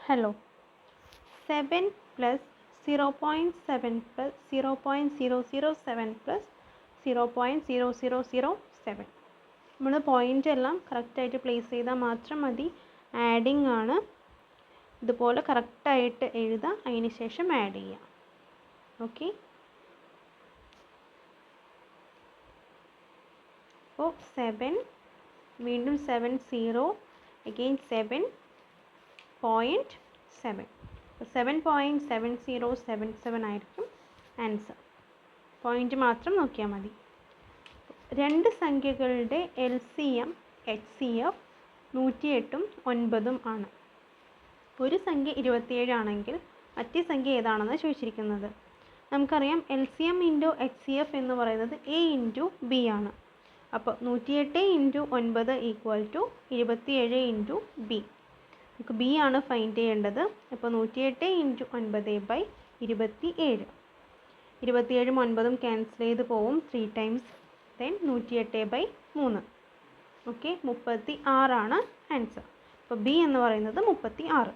Hello. 7 plus 0.7 plus 0.007 plus 0.0007. നമ്മൾ point എല്ലാം കറക്റ്റായിട്ട് പ്ലേസ് ചെയ്താൽ മാത്രം മതി. ആഡിങ് ആണ്. ഇതുപോലെ കറക്റ്റായിട്ട് എഴുതുക, അതിന് ശേഷം ആഡ് ചെയ്യുക. ഓക്കെ. അപ്പോൾ 7 വീണ്ടും 7 0 അഗെയിൻ 7.7. 7.7077 ആയിരിക്കും ആൻസർ. പോയിൻ്റ് മാത്രം നോക്കിയാൽ മതി. രണ്ട് സംഖ്യകളുടെ LCM HCF 108ഉം 9ഉം ആണ്. ഒരു സംഖ്യ 27 ആണെങ്കിൽ മറ്റേ സംഖ്യ ഏതാണെന്ന് ചോദിച്ചിരിക്കുന്നത്. നമുക്കറിയാം LCM ഇൻറ്റു HCF എന്ന് പറയുന്നത് A ഇൻറ്റു B ആണ്. അപ്പോൾ 108 into 9 equal to 27 into B. നമുക്ക് B ആണ് ഫൈൻഡ് ചെയ്യേണ്ടത്. അപ്പോൾ 108 ഇൻറ്റു 9/27. 27ഉം 9ഉം ക്യാൻസൽ ചെയ്ത് പോവും. 3 ടൈംസ് ദെൻ 108/3. ഓക്കെ, 36 ആണ് ആൻസർ. അപ്പോൾ B എന്ന് പറയുന്നത് 36.